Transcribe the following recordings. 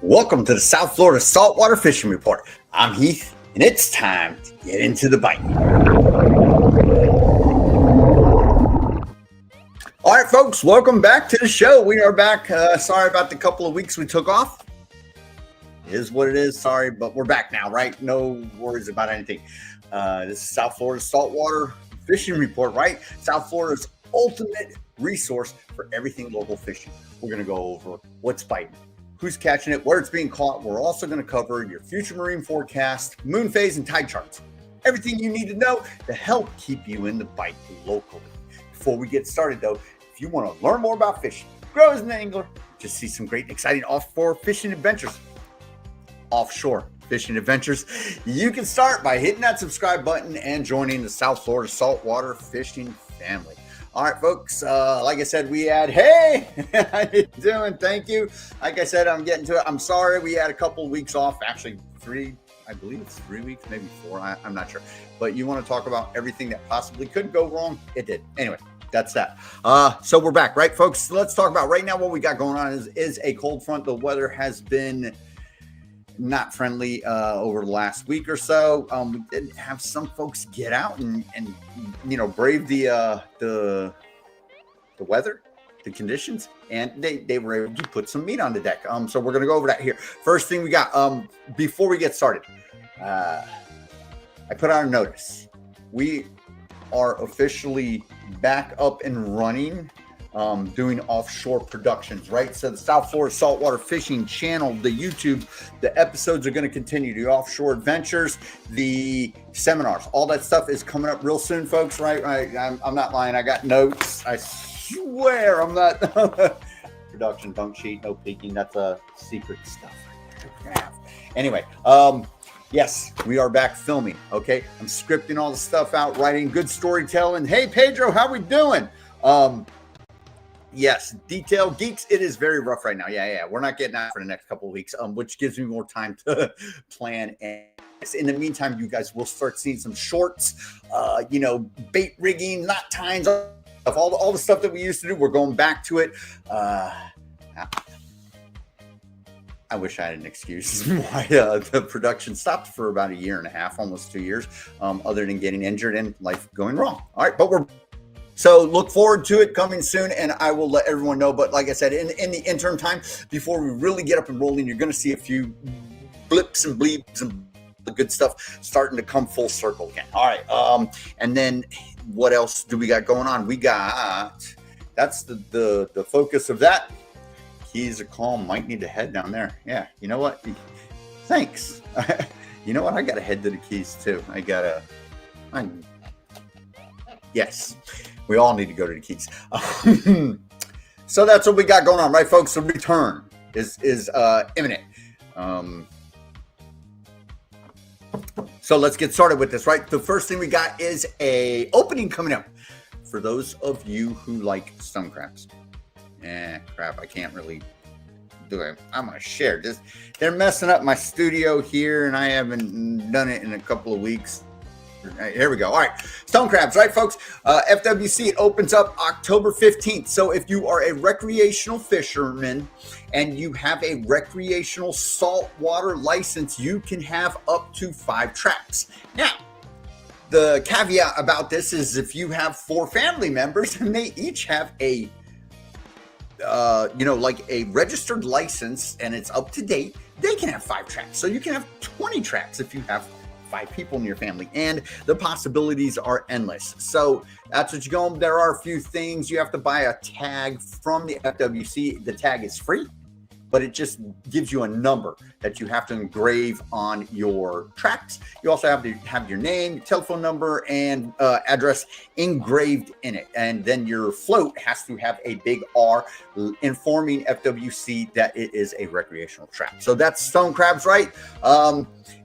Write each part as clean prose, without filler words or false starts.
Welcome to the South Florida Saltwater Fishing Report. I'm Heath, and it's time to get into the bite. All right, folks, welcome back to the show. We are back. Sorry about the couple of weeks we took off. It is what it is. Sorry, but we're back now, right? No worries about anything. This is South Florida Saltwater Fishing Report, right? South Florida's ultimate resource for everything local fishing. We're going to go over what's biting, who's catching it, where it's being caught. We're also going to cover your future marine forecast, moon phase, and tide charts. Everything you need to know to help keep you in the bite locally. Before we get started, though, if you want to learn more about fishing, grow as an angler, just see some great and exciting offshore fishing adventures, you can start by hitting that subscribe button and joining the South Florida Saltwater Fishing family. All right, folks, like I said, we had, hey, how you doing? Thank you. Like I said, I'm getting to it. I'm sorry we had a couple of weeks off, actually I believe it's 3 weeks, maybe 4. I'm not sure. But you want to talk about everything that possibly could go wrong? It did. Anyway, that's that. So we're back, right, folks? Let's talk about right now what we got going on is a cold front. The weather has been not friendly over the last week or so. We did have some folks get out and brave the weather, the conditions, and they were able to put some meat on the deck. So we're gonna go over that here. First thing we got, before we get started, I put out a notice. We are officially back up and running, doing offshore productions, right? So the South Florida Saltwater Fishing channel, the YouTube, the episodes are going to continue. The offshore adventures, the seminars, all that stuff is coming up real soon, folks, right? I'm not lying. I got notes. I swear I'm not. Production bunk sheet, no peeking. That's a secret stuff right there. Anyway, yes, we are back filming, okay? I'm scripting all the stuff out, writing good storytelling. Hey, Pedro, how we doing? Yes, detail geeks. It is very rough right now. Yeah. We're not getting out for the next couple of weeks, which gives me more time to plan. And in the meantime, you guys will start seeing some shorts, bait rigging, knot tines, all the stuff that we used to do. We're going back to it. I wish I had an excuse why the production stopped for about 1.5 years, almost 2 years, other than getting injured and life going wrong. All right, but so look forward to it coming soon, and I will let everyone know. But like I said, in the interim time, before we really get up and rolling, you're going to see a few blips and bleeps and the good stuff starting to come full circle again. All right, and then what else do we got going on? We got, that's the focus of that. Keys are calm. Might need to head down there. Yeah, you know what? Thanks. You know what? I got to head to the Keys too. Yes. We all need to go to the Keys. So that's what we got going on, right, folks? The return is imminent. So let's get started with this, right? The first thing we got is a opening coming up for those of you who like stone crabs. Crap, I can't really do it. I'm going to share this. They're messing up my studio here, and I haven't done it in a couple of weeks. Right, here we go. All right, stone crabs, right, folks? FWC, it opens up October 15th. So if you are a recreational fisherman and you have a recreational saltwater license, you can have up to 5 traps. Now, the caveat about this is if you have 4 family members and they each have a like a registered license and it's up to date, they can have 5 traps. So you can have 20 traps if you have 5 people in your family, and the possibilities are endless. So that's what you go. There are a few things. You have to buy a tag from the FWC. The tag is free, but it just gives you a number that you have to engrave on your traps. You also have to have your name, your telephone number, and address engraved in it. And then your float has to have a big R informing FWC that it is a recreational trap. So that's stone crabs, right?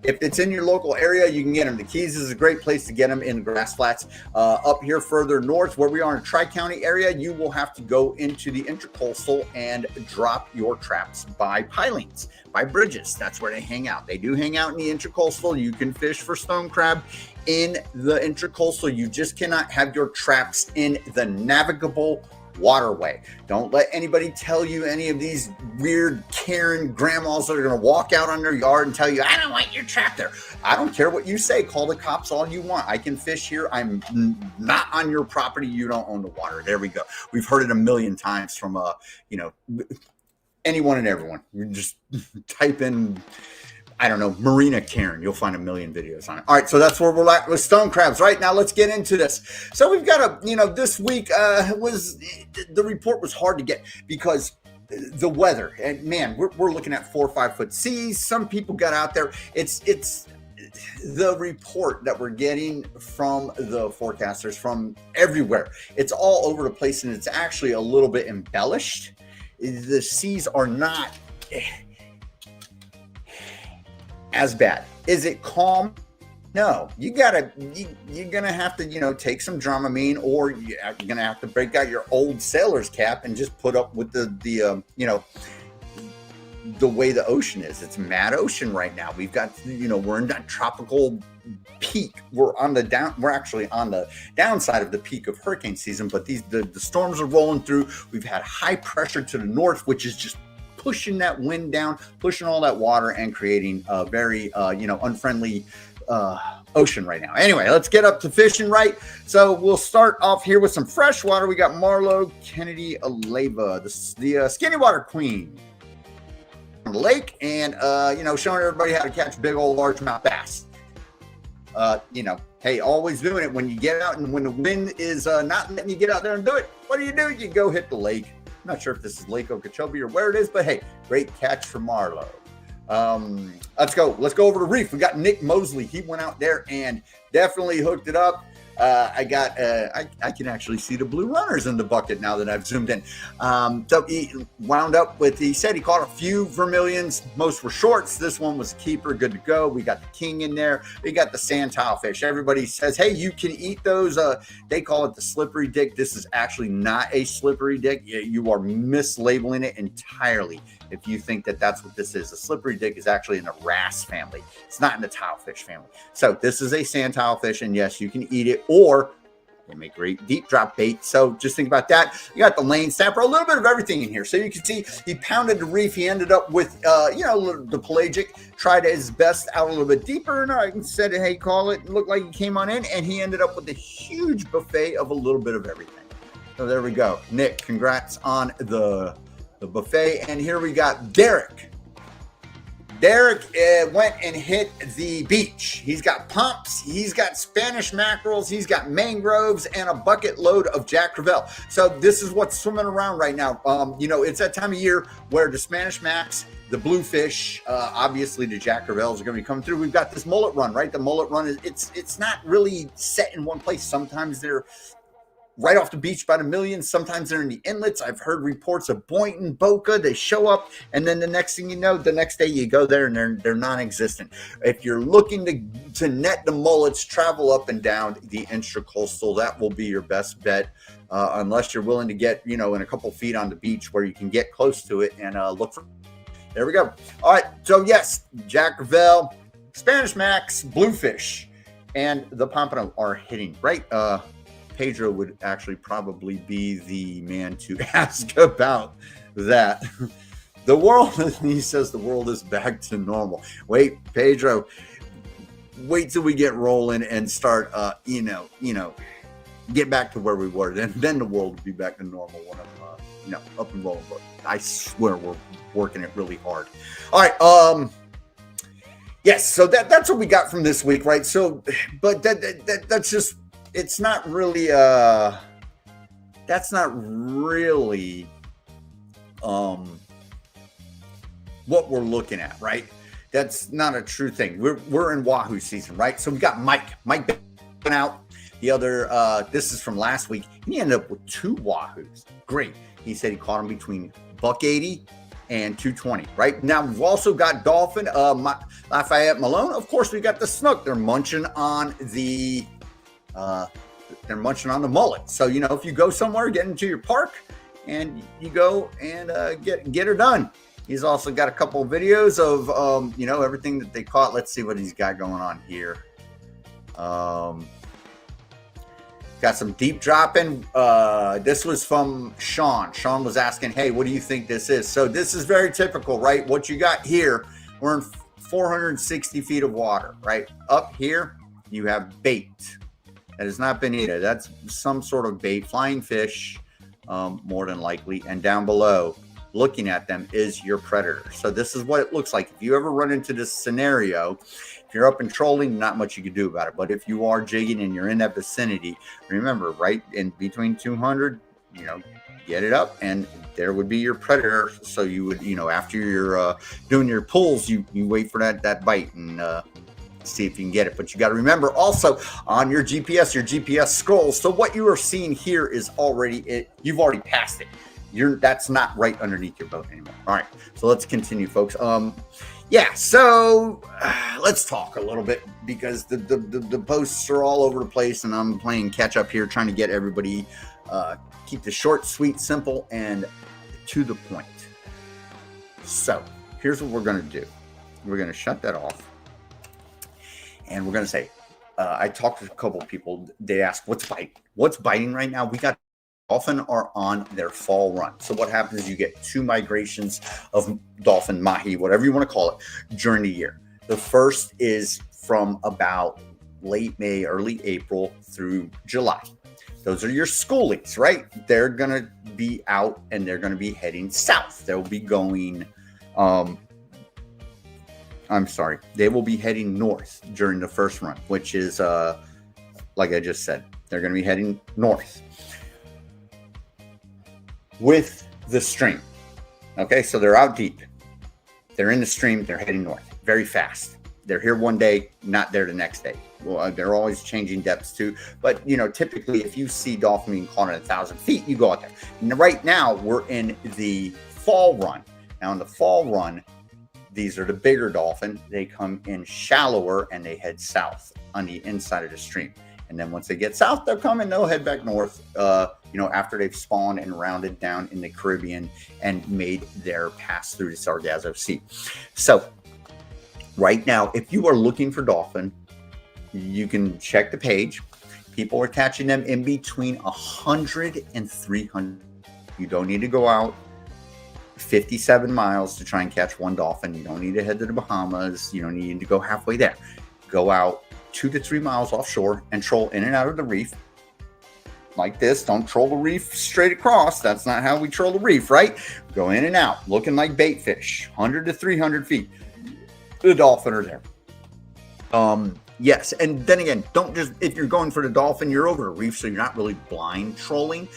If it's in your local area, you can get them. The Keys is a great place to get them in the grass flats. Up here further north, where we are in the Tri-County area, you will have to go into the intercoastal and drop your traps by pilings, by bridges. That's where they hang out. They do hang out in the intercoastal. You can fish for stone crab in the intercoastal. You just cannot have your traps in the navigable waterway. Don't let anybody tell you any of these weird Karen grandmas that are going to walk out on their yard and tell you, I don't want your trap there. I don't care what you say. Call the cops all you want. I can fish here. I'm not on your property. You don't own the water. There we go. We've heard it a million times from, anyone and everyone. You just type in, I don't know, Marina Karen. You'll find a million videos on it. All right, so that's where we're at with stone crabs. Right now, let's get into this. So we've got this week the report was hard to get because the weather, and man, we're looking at 4 or 5 foot seas. Some people got out there. It's the report that we're getting from the forecasters from everywhere. It's all over the place, and it's actually a little bit embellished. The seas are not as bad. Is it calm? No. You're gonna have to take some Dramamine, or you're gonna have to break out your old sailor's cap and just put up with the way the ocean is. It's mad ocean right now. We've got we're in that tropical peak. We're actually on the downside of the peak of hurricane season, but the storms are rolling through. We've had high pressure to the north, which is just pushing that wind down, pushing all that water, and creating a very unfriendly ocean right now. Anyway, let's get up to fishing, right? So we'll start off here with some fresh water. We got Marlo Kennedy Aleva, the skinny water queen on the lake, and showing everybody how to catch big old largemouth bass. Hey, always doing it when you get out, and when the wind is not letting you get out there and do it, what do? You go hit the lake. I'm not sure if this is Lake Okeechobee or where it is, but hey, great catch for Marlo. Let's go over to Reef. We got Nick Mosley. He went out there and definitely hooked it up. I can actually see the blue runners in the bucket now that I've zoomed in. So he wound up with, he said he caught a few vermilions. Most were shorts. This one was a keeper, good to go. We got the king in there. We got the sand tile fish. Everybody says, hey, you can eat those. They call it the slippery dick. This is actually not a slippery dick. You are mislabeling it entirely if you think that that's what this is. A slippery dick is actually in the wrasse family. It's not in the tilefish family. So this is a sand tile fish, and yes, you can eat it, or they make great deep drop bait. So just think about that. You got the lane snapper, a little bit of everything in here. So you can see he pounded the reef. He ended up with, the pelagic, tried his best out a little bit deeper, and I said, hey, call it. It looked like he came on in, and he ended up with a huge buffet of a little bit of everything. So there we go. Nick, congrats on the buffet. And here we got Derek. Derek went and hit the beach. He's got pumps, he's got Spanish mackerels, he's got mangroves, and a bucket load of Jack Crevalle. So this is what's swimming around right now. It's that time of year where the Spanish Max, the bluefish, obviously the Jack Crevalles are going to be coming through. We've got this mullet run, right? The mullet run is it's not really set in one place. Sometimes they're right off the beach by the millions. Sometimes they're in the inlets. I've heard reports of Boynton, Boca. They show up, and then the next thing you know, the next day you go there and they're non-existent. If you're looking to net the mullets, travel up and down the intracoastal. That will be your best bet, unless you're willing to get in a couple feet on the beach where you can get close to it and look for. There we go. All right. So yes, Jack Crevalle, Spanish Max, bluefish, and the pompano are hitting right. Pedro would actually probably be the man to ask about that. The world, he says, the world is back to normal. Wait, Pedro, wait till we get rolling and start, get back to where we were. Then the world will be back to normal when I'm, up and rolling. But I swear we're working it really hard. All right. Yes. So that's what we got from this week, right? So, but that's just. It's not really, that's not really what we're looking at, right? That's not a true thing. We're in Wahoo season, right? So we got Mike been out. The other, this is from last week. He ended up with 2 Wahoos. Great. He said he caught them between $1.80 and $2.20, right? Now we've also got dolphin, Lafayette Malone. Of course, we got the snook. They're munching on the mullet. So, if you go somewhere, get into your park and you go and get her done. He's also got a couple of videos of, everything that they caught. Let's see what he's got going on here. Got some deep dropping. This was from Sean. Sean was asking, hey, what do you think this is? So this is very typical, right? What you got here, we're in 460 feet of water, right? Up here, you have bait that has not been eaten. That's some sort of bait, flying fish, more than likely. And down below, looking at them, is your predator. So this is what it looks like. If you ever run into this scenario, if you're up and trolling, not much you can do about it. But if you are jigging and you're in that vicinity, remember, right in between 200, get it up, and there would be your predator. So you would, after you're doing your pulls, you wait for that bite and see if you can get it. But you got to remember also on your GPS scrolls. So what you are seeing here is you've already passed it. That's not right underneath your boat anymore. All right, so let's continue, folks. So let's talk a little bit, because the posts are all over the place, and I'm playing catch up here, trying to get everybody keep the short, sweet, simple, and to the point. So here's what we're going to do. We're going to shut that off, and we're going to say, I talked to a couple of people. They asked, what's biting right now? We got dolphin are on their fall run. So what happens is you get 2 migrations of dolphin, mahi, whatever you want to call it, during the year. The first is from about late May, early April through July. Those are your schoolies, right? They're going to be out and they're going to be heading south. They'll be going, they will be heading north during the first run, which is, like I just said, they're going to be heading north with the stream. Okay, so they're out deep. They're in the stream. They're heading north very fast. They're here one day, not there the next day. Well, they're always changing depths too. But, typically if you see dolphin being caught at 1,000 feet, you go out there. And right now we're in the fall run. Now in the fall run, these are the bigger dolphin. They come in shallower and they head south on the inside of the stream. And then once they get south, they'll come and they'll head back north, after they've spawned and rounded down in the Caribbean and made their pass through the Sargasso Sea. So right now, if you are looking for dolphin, you can check the page. People are catching them in between 100 and 300. You don't need to go out 57 miles to try and catch one dolphin. You don't need to head to the Bahamas. You don't need to go halfway there. Go out 2 to 3 miles offshore and troll in and out of the reef like this. Don't troll the reef straight across. That's not how we troll the reef, right? Go in and out, looking like bait fish, 100 to 300 feet. The dolphin are there. Yes, and then again, don't just, if you're going for the dolphin, you're over a reef, so you're not really blind trolling.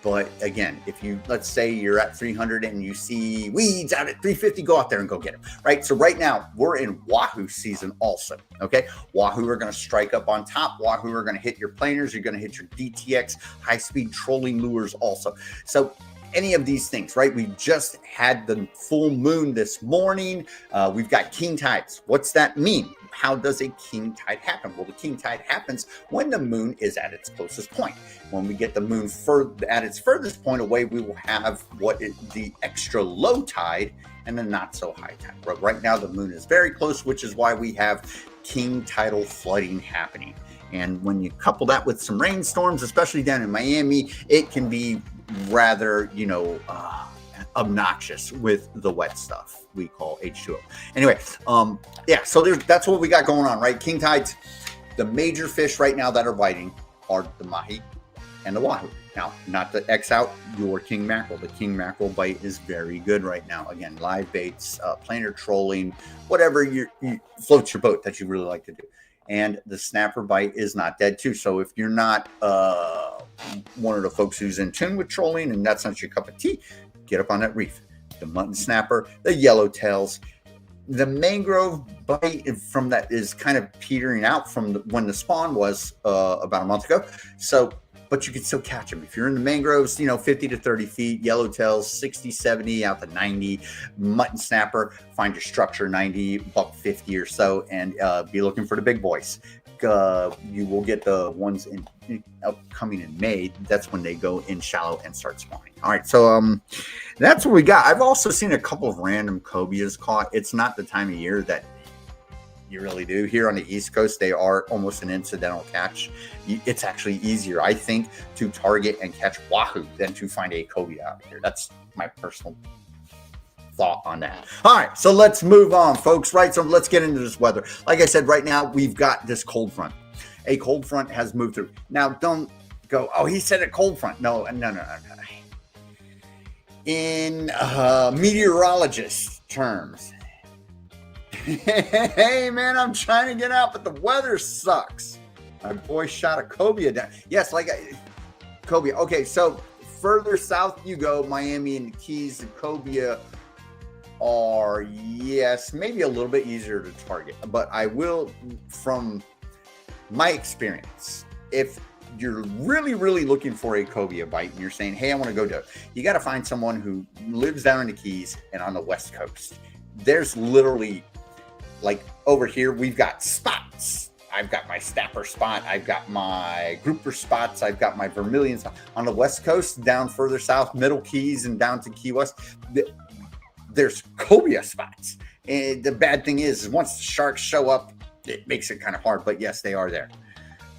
But again, if you, let's say you're at 300 and you see weeds out at 350, go out there and go get them, right? So right now we're in wahoo season also, okay? Wahoo are going to strike up on top. Wahoo are going to hit your planers. You're going to hit your DTX high-speed trolling lures also. So any of these things, right? We just had the full moon this morning. We've got king tides. What's that mean? How does a king tide happen? Well, the king tide happens when the moon is at its closest point. When we get the moon at its furthest point away, we will have what is the extra low tide and the not so high tide. But right now the moon is very close, which is why we have king tidal flooding happening. And when you couple that with some rainstorms, especially down in Miami, it can be rather, obnoxious with the wet stuff we call H2O. Anyway, so that's what we got going on, right? King tides, the major fish right now that are biting are the mahi and the wahoo. Now, not to X out your king mackerel. The king mackerel bite is very good right now. Again, live baits, planer trolling, whatever you floats your boat that you really like to do. And the snapper bite is not dead too. So if you're not one of the folks who's in tune with trolling and that's not your cup of tea, get up on that reef. The mutton snapper, the yellowtails, the mangrove bite from that is kind of petering out from when the spawn was about a month ago. So, but you can still catch them. If you're in the mangroves, 50 to 30 feet, yellowtails, 60, 70 out to 90, mutton snapper, find your structure 90, buck 50 or so, and be looking for the big boys. You will get the ones upcoming in May. That's when they go in shallow and start spawning. All right, so that's what we got. I've also seen a couple of random cobias caught. It's not the time of year that You really do. Here on the East Coast, they are almost an incidental catch. It's actually easier, I think, to target and catch wahoo than to find a cobia out here. That's my personal thought on that. All right, so let's move on, folks. Right, so let's get into this weather. Like I said, right now we've got this cold front. A cold front has moved through. Now, don't go, oh, he said a cold front. No. In meteorologist terms, hey man, I'm trying to get out, but the weather sucks. My boy shot a cobia down. Yes, cobia. Okay, so further south you go, Miami and the Keys, the cobia are, yes, maybe a little bit easier to target. But I will, from my experience, if you're really, really looking for a cobia bite and you're saying, hey, I want to go do it, you got to find someone who lives down in the Keys and on the West Coast. There's literally, like over here, we've got spots. I've got my snapper spot. I've got my grouper spots. I've got my vermilion spot. On the West Coast, down further south, Middle Keys and down to Key West, there's cobia spots. And the bad thing is once the sharks show up, it makes it kind of hard. But yes, they are there.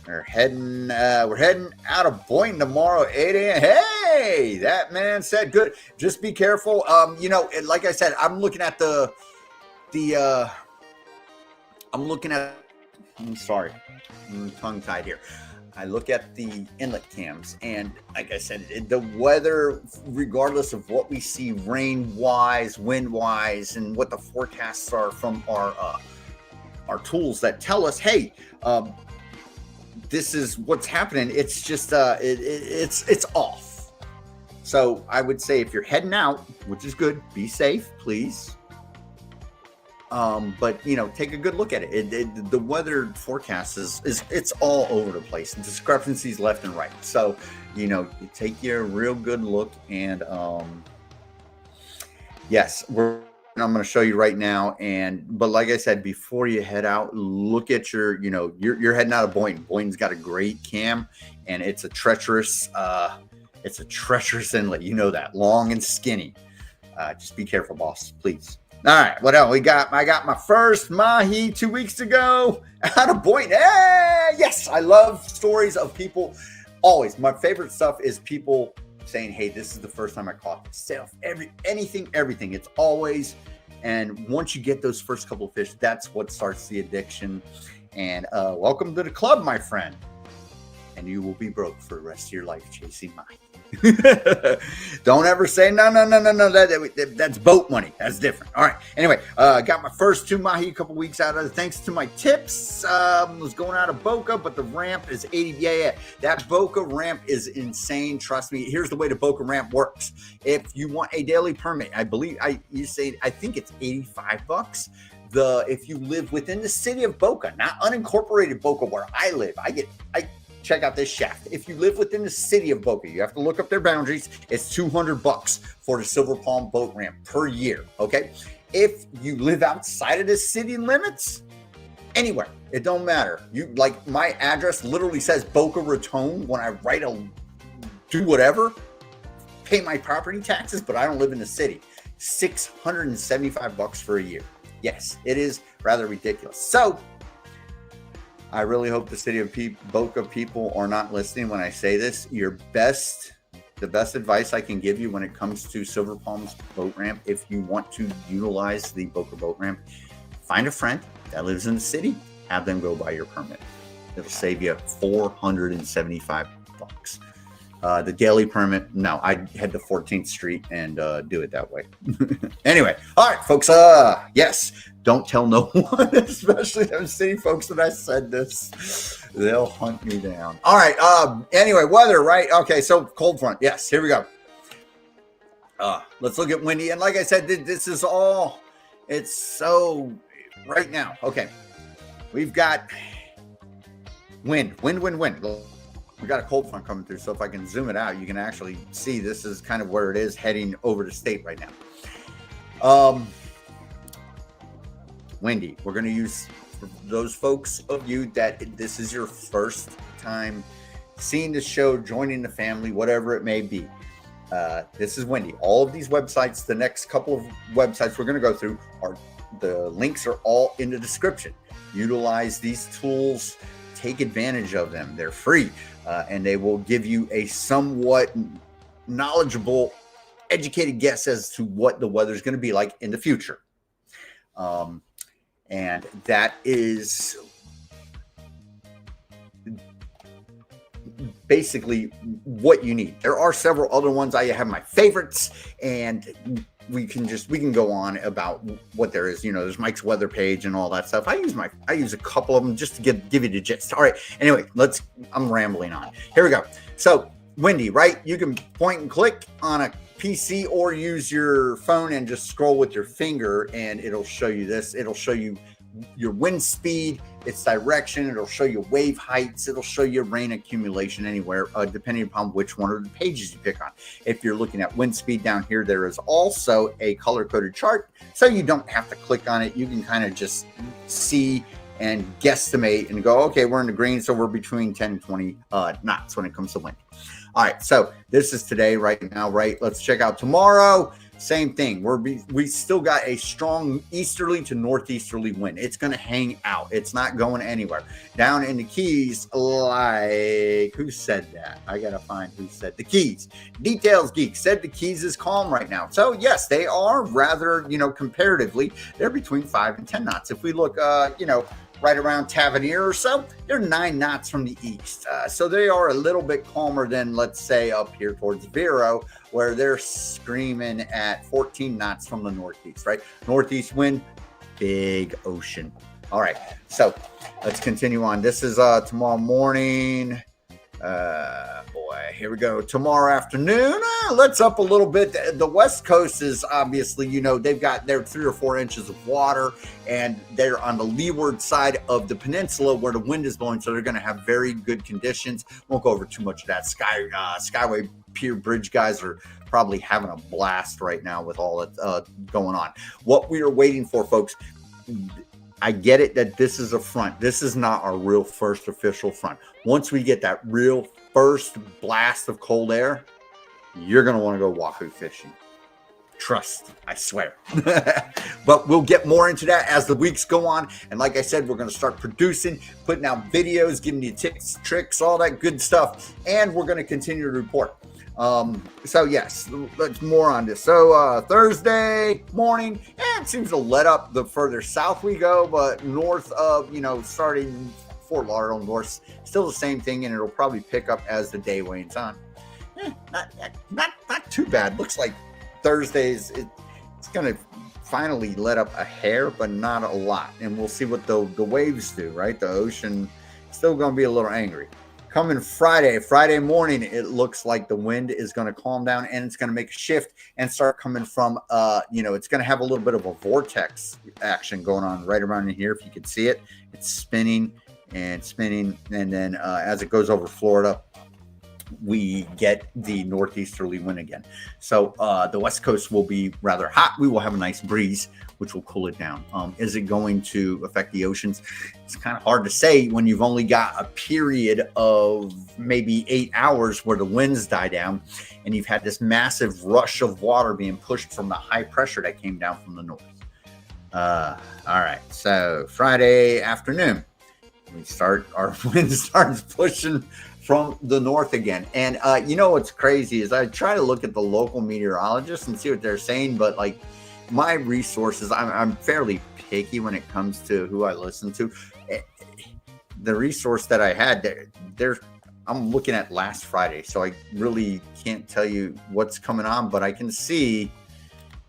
We're heading out of Boynton tomorrow, 8 a.m. Hey, that man said good. Just be careful. Like I said, I'm looking at I'm sorry, I'm tongue-tied here. I look at the inlet cams, and like I said, the weather, regardless of what we see rain-wise, wind-wise, and what the forecasts are from our tools that tell us, hey, this is what's happening. It's just it's off. So I would say if you're heading out, which is good, be safe, please. But take a good look at it. The weather forecast it's all over the place. Discrepancies left and right. So you take your real good look. And yes, I'm going to show you right now. But like I said, before you head out, look at you're heading out of Boynton. Boynton's got a great cam, and it's a treacherous inlet. You know that, long and skinny. Just be careful, boss, please. All right, what else we got? I got my first mahi 2 weeks ago out of Boynton. Hey, yes, I love stories of people. Always, my favorite stuff is people saying, hey, this is the first time I caught this. Everything. It's always, and once you get those first couple of fish, that's what starts the addiction. And welcome to the club, my friend. And you will be broke for the rest of your life chasing mahi. Don't ever say no. That's boat money. That's different. All right. Anyway, got my first 2 mahi a couple weeks out of it. Thanks to my tips. Was going out of BOCA, but the ramp is 80. Yeah. That BOCA ramp is insane. Trust me. Here's the way the BOCA ramp works. If you want a daily permit, I think it's $85. If you live within the city of BOCA, not unincorporated BOCA where I live, check out this shaft. If you live within the city of BOCA, you have to look up their boundaries. It's $200 for the Silver Palm boat ramp per year. Okay. If you live outside of the city limits, anywhere, it don't matter. My address literally says Boca Raton when I do whatever, pay my property taxes, but I don't live in the city. $675 for a year. Yes, it is rather ridiculous. So I really hope the city of BOCA people are not listening when I say this. The best advice I can give you when it comes to Silver Palm's boat ramp, if you want to utilize the BOCA boat ramp, find a friend that lives in the city, have them go buy your permit. It'll save you $475. The daily permit, no, I'd head to 14th Street and do it that way. Anyway, all right, folks. Yes, don't tell no one, especially those city folks that I said this. They'll hunt me down. All right. Anyway, weather, right? Okay, so cold front. Yes, here we go. Let's look at windy. And like I said, this is all. It's so right now. Okay, we've got wind. We got a cold front coming through, so if I can zoom it out, you can actually see this is kind of where it is heading over the state right now. Windy. We're going to use, for those folks of you that this is your first time seeing the show, joining the family, whatever it may be. This is windy. All of these websites, the next couple of websites we're going to go through, the links are all in the description. Utilize these tools, take advantage of them. They're free, and they will give you a somewhat knowledgeable, educated guess as to what the weather is going to be like in the future. And that is basically what you need. There are several other ones. I have my favorites, and we can go on about what there is. There's Mike's weather page and all that stuff. I use a couple of them just to give you the gist. All right. Anyway, I'm rambling on. Here we go. So windy, right? You can point and click on a PC or use your phone and just scroll with your finger, and it'll show you this. It'll show you your wind speed, its direction. It'll show you wave heights. It'll show you rain accumulation anywhere, depending upon which one of the pages you pick on. If you're looking at wind speed down here, there is also a color-coded chart, so you don't have to click on it. You can kind of just see and guesstimate and go, okay, we're in the green, so we're between 10 and 20 knots when it comes to wind. All right, so this is today right now, right? Let's check out tomorrow. Same thing. We still got a strong easterly to northeasterly wind. It's going to hang out. It's not going anywhere. Down in the Keys, like, who said that? I got to find who said the Keys. Details Geek said the Keys is calm right now. So, yes, they are rather, comparatively, they're between 5 and 10 knots. If we look, right around Tavernier or so, they're 9 knots from the east. So they are a little bit calmer than, let's say, up here towards Vero, where they're screaming at 14 knots from the northeast, right? Northeast wind, big ocean. All right, so let's continue on. This is tomorrow morning. Here we go. Tomorrow afternoon, let's up a little bit. The West Coast is obviously, they've got their 3 or 4 inches of water, and they're on the leeward side of the peninsula where the wind is blowing, so they're going to have very good conditions. Won't go over too much of that. Skyway Pier Bridge guys are probably having a blast right now with all that going on. What we are waiting for, folks, I get it that this is a front. This is not our real first official front. Once we get that real first blast of cold air, you're going to want to go wahoo fishing. Trust, I swear. But we'll get more into that as the weeks go on. And like I said, we're going to start producing, putting out videos, giving you tips, tricks, all that good stuff. And we're going to continue to report. So yes, let's more on this. So Thursday morning, it seems to let up the further south we go, but north of, starting Fort Lauderdale north, still the same thing, and it'll probably pick up as the day wanes on. Not too bad. Looks like Thursdays it's going to finally let up a hair, but not a lot, and we'll see what the waves do. Right, the ocean still going to be a little angry. Coming Friday morning, it looks like the wind is going to calm down, and it's going to make a shift and start coming from, it's going to have a little bit of a vortex action going on right around in here. If you can see it, it's spinning, and then as it goes over Florida, we get the northeasterly wind again. So the West Coast will be rather hot. We will have a nice breeze, which will cool it down. Is it going to affect the oceans? It's kind of hard to say when you've only got a period of maybe 8 hours where the winds die down, and you've had this massive rush of water being pushed from the high pressure that came down from the north. All right, so Friday afternoon, our wind starts pushing from the north again. And what's crazy is I try to look at the local meteorologists and see what they're saying, but like my resources, I'm fairly picky when it comes to who I listen to. The resource that I had I'm looking at last Friday, so I really can't tell you what's coming on, but I can see,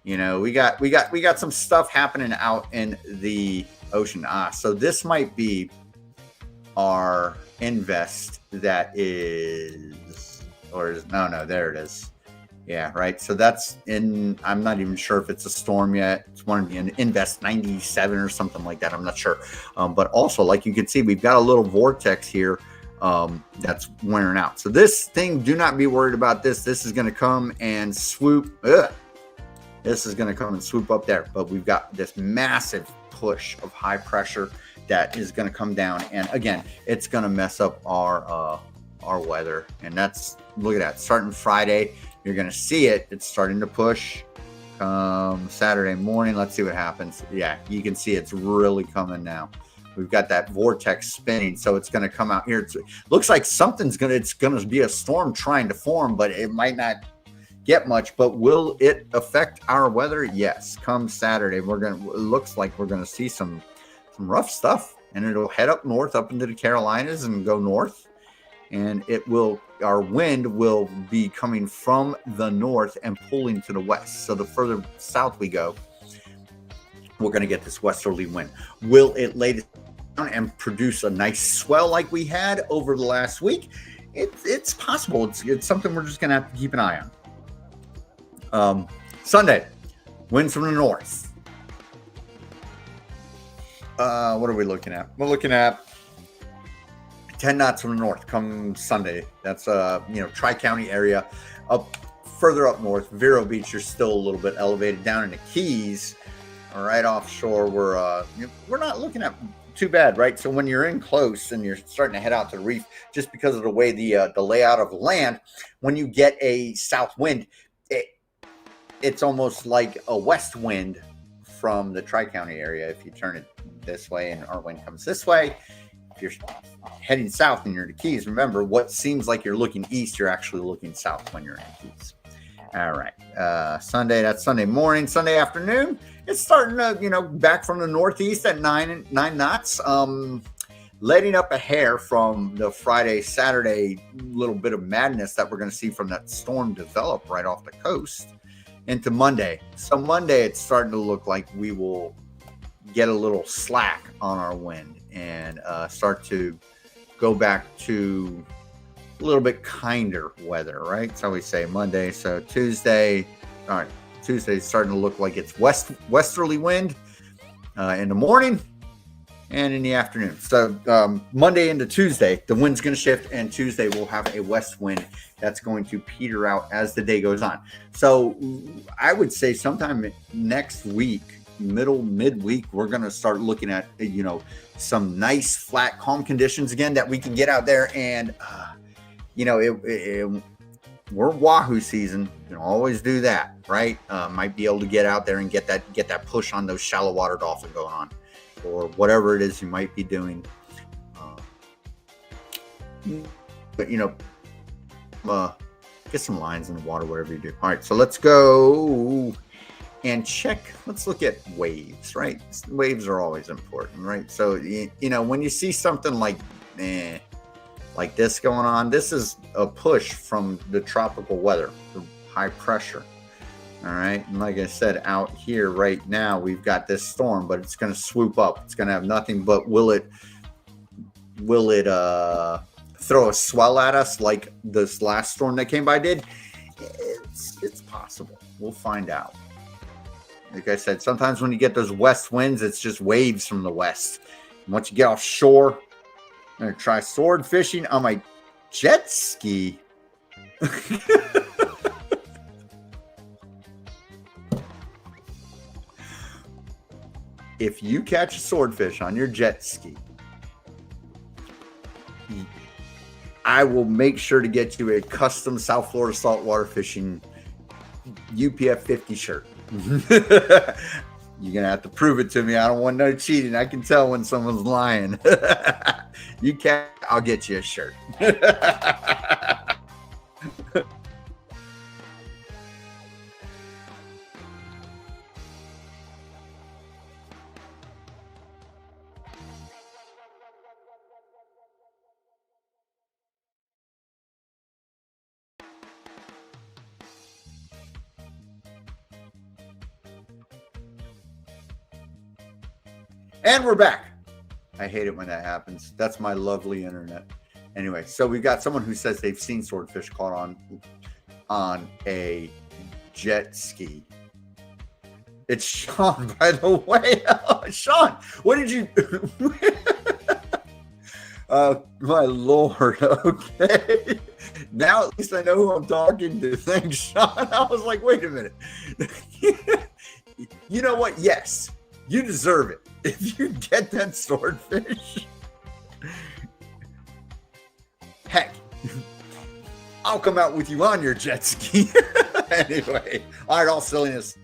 we got some stuff happening out in the ocean. So this might be our invest that is, there it is. Yeah, right. So that's I'm not even sure if it's a storm yet. It's one of the Invest 97 or something like that. I'm not sure. But also, like you can see, we've got a little vortex here that's wearing out. So this thing, do not be worried about this. This is going to come and swoop. This is going to come and swoop up there. But we've got this massive push of high pressure that is going to come down. And again, it's going to mess up our weather. And that's, look at that, starting Friday. You're going to see it. It's starting to push. Saturday morning, let's see what happens. Yeah, you can see it's really coming now. We've got that vortex spinning, so it's going to come out here. It looks like it's going to be a storm trying to form, but it might not get much. But will it affect our weather? Yes. Come Saturday, it looks like we're going to see some rough stuff, and it'll head up north, up into the Carolinas, and go north. And our wind will be coming from the north and pulling to the west. So the further south we go, we're going to get this westerly wind. Will it lay down and produce a nice swell like we had over the last week? It's possible. It's something we're just going to have to keep an eye on. Sunday, winds from the north. What are we looking at? We're looking at 10 knots from the north come Sunday. That's Tri-County area. Up further up north, Vero Beach, you're still a little bit elevated. Down in the Keys, right offshore, we're not looking at too bad, right? So when you're in close and you're starting to head out to the reef, just because of the way the layout of land, when you get a south wind, it's almost like a west wind from the Tri-County area. If you turn it this way and our wind comes this way, if you're heading south and you're in the Keys, remember, what seems like you're looking east, you're actually looking south when you're in the Keys. All right. Sunday, that's Sunday morning. Sunday afternoon, it's starting to, back from the northeast at 9 knots. Letting up a hair from the Friday, Saturday little bit of madness that we're going to see from that storm develop right off the coast into Monday. So Monday, it's starting to look like we will get a little slack on our wind and start to go back to a little bit kinder weather, right? That's how we say Monday. So Tuesday, all right, Tuesday's starting to look like it's westerly wind in the morning and in the afternoon. So Monday into Tuesday, the wind's going to shift, and Tuesday we'll have a west wind that's going to peter out as the day goes on. So I would say sometime next week, midweek, we're going to start looking at, some nice flat, calm conditions again that we can get out there and, we're Wahoo season. You can always do that, right? Might be able to get out there and get that push on those shallow water dolphin going on, or whatever it is you might be doing. But get some lines in the water, whatever you do. All right, so let's go and check. Let's look at waves, right? Waves are always important, right? So when you see something like this going on, this is a push from the tropical weather, the high pressure. All right. And like I said, out here right now, we've got this storm, but it's going to swoop up. It's going to have nothing but will it throw a swell at us like this last storm that came by did? It's possible. We'll find out. Like I said, sometimes when you get those west winds, it's just waves from the west. And once you get offshore, I'm going to try sword fishing on my jet ski. If you catch a swordfish on your jet ski, I will make sure to get you a custom South Florida saltwater fishing UPF 50 shirt. You're going to have to prove it to me. I don't want no cheating. I can tell when someone's lying. You can't, I'll get you a shirt. And we're back. I hate it when that happens. That's my lovely internet. Anyway, so we've got someone who says they've seen swordfish caught on a jet ski. It's Sean, by the way. Oh, Sean, what did you do? My Lord. Okay. Now at least I know who I'm talking to. Thanks, Sean. I was like, wait a minute. You know what? Yes, you deserve it. If you get that swordfish, heck, I'll come out with you on your jet ski. Anyway, all right, all silliness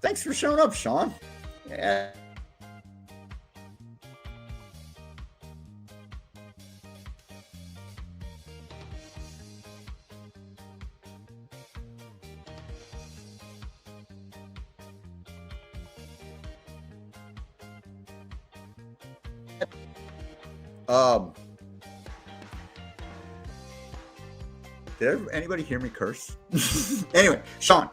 Thanks for showing up, Sean. Yeah. Did anybody hear me curse? Anyway, Sean,